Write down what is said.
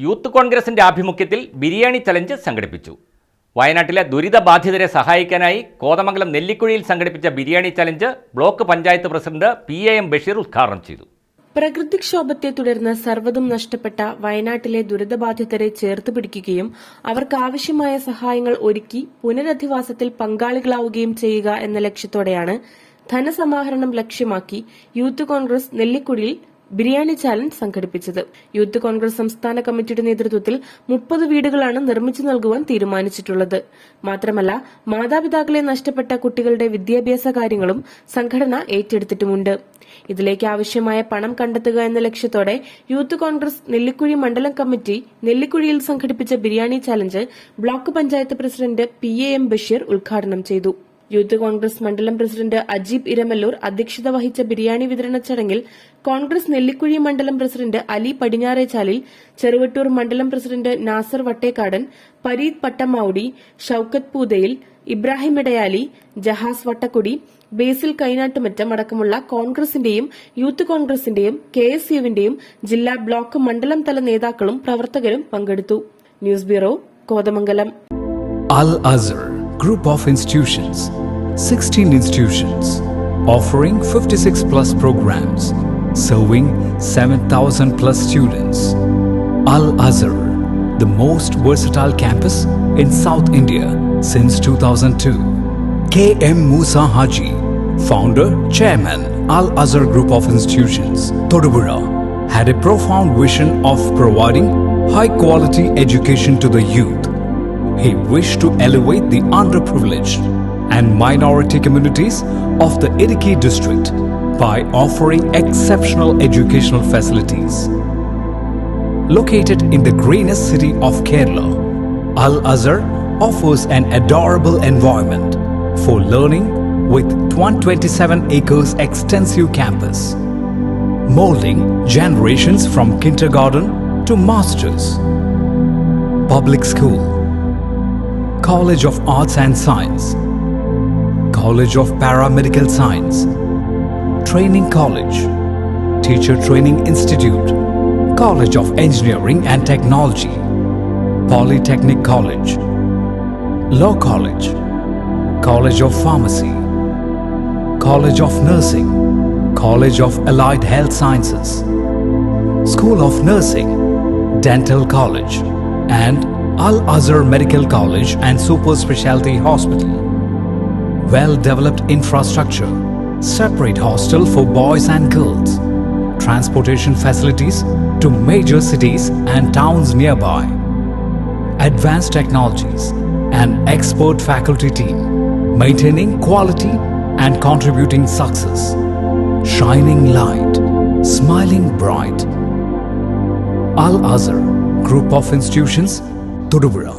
Youth കോൺഗ്രസിന്റെ ആഭിമുഖ്യത്തിൽ biryani challenge സംഘടിപ്പിച്ചു. വയനാട്ടിലെ ദുരിതബാധിതരെ സഹായിക്കാനായി കോതമംഗലം നെല്ലിക്കുഴിയിൽ സംഘടിപ്പിച്ച biryani challenge block panchayat president PAM Basheer ഉദ്ഘാടനം ചെയ്തു. പ്രകൃതിക്ഷോഭത്തെ തുടർന്ന് സർവ്വതും നഷ്ടപ്പെട്ട വയനാട്ടിലെ ദുരിതബാധിതരെ ചേർത്ത് പിടിക്കുകയും അവർക്കാവശ്യമായ സഹായങ്ങൾ ഒരുക്കി പുനരധിവാസത്തിൽ പങ്കാളികളാവുകയും ചെയ്യുക എന്ന ലക്ഷ്യത്തോടെയാണ് ധനസമാഹരണം ലക്ഷ്യമാക്കി യൂത്ത് കോൺഗ്രസ് നെല്ലിക്കുഴിയിൽ ബിരിയാണി ചാലഞ്ച് സംഘടിപ്പിച്ചത്. യൂത്ത് കോൺഗ്രസ് സംസ്ഥാന കമ്മിറ്റിയുടെ നേതൃത്വത്തിൽ 30 വീടുകളാണ് നിർമ്മിച്ചു നൽകുവാൻ തീരുമാനിച്ചിട്ടുള്ളത്. മാത്രമല്ല, മാതാപിതാക്കളെ നഷ്ടപ്പെട്ട കുട്ടികളുടെ വിദ്യാഭ്യാസ കാര്യങ്ങളും സംഘടന ഏറ്റെടുത്തിട്ടുമുണ്ട്. ഇതിലേക്ക് ആവശ്യമായ പണം കണ്ടെത്തുക എന്ന ലക്ഷ്യത്തോടെ യൂത്ത് കോൺഗ്രസ് നെല്ലിക്കുഴി മണ്ഡലം കമ്മിറ്റി നെല്ലിക്കുഴിയിൽ സംഘടിപ്പിച്ച biryani challenge block panchayat president PAM Basheer ഉദ്ഘാടനം ചെയ്തു. യൂത്ത് കോൺഗ്രസ് മണ്ഡലം പ്രസിഡന്റ് അജീബ് ഇരമല്ലൂർ അധ്യക്ഷത വഹിച്ച ബിരിയാണി വിതരണ ചടങ്ങിൽ കോൺഗ്രസ് നെല്ലിക്കുഴി മണ്ഡലം പ്രസിഡന്റ് അലി പടിഞ്ഞാറേച്ചാലിൽ, ചെറുവട്ടൂർ മണ്ഡലം പ്രസിഡന്റ് നാസർ വട്ടേക്കാടൻ, പരീദ് പട്ടമാവുടി, ഷൌക്കത്ത് പൂതയിൽ, ഇബ്രാഹിം ഇടയാലി, ജഹാസ് വട്ടക്കുടി, ബേസിൽ കൈനാട്ടുമറ്റം അടക്കമുള്ള കോൺഗ്രസിന്റെയും യൂത്ത് കോൺഗ്രസിന്റെയും KSUവിന്റെയും ജില്ലാ ബ്ലോക്ക് മണ്ഡലം തല നേതാക്കളും പ്രവർത്തകരും പങ്കെടുത്തു. News bureau, Kothamangalam. Al-Azhar Group of Institutions, 16 institutions, offering 56 plus programs, serving 7,000 plus students. Al-Azhar, the most versatile campus in South India since 2002. K.M. Musa Haji, founder, chairman, Al-Azhar Group of Institutions, Thodupuzha, had a profound vision of providing high-quality education to the youth. He wished to elevate the underprivileged and minority communities of the Idukki district by offering exceptional educational facilities. Located in the greenest city of Kerala, Al-Azhar offers an adorable environment for learning with 127 acres extensive campus, molding generations from kindergarten to masters. Public school, College of Arts and Science, College of Paramedical Science, Training College, Teacher Training Institute, College of Engineering and Technology, Polytechnic College, Law College, College of Pharmacy, College of Nursing, College of Allied Health Sciences, School of Nursing, Dental College, and Al-Azhar Medical College and Super Specialty Hospital. Well-developed infrastructure, separate hostel for boys and girls, transportation facilities to major cities and towns nearby, advanced technologies, and expert faculty team, maintaining quality and contributing success, shining light, smiling bright. Al-Azhar Group of Institutions, Thodupuzha.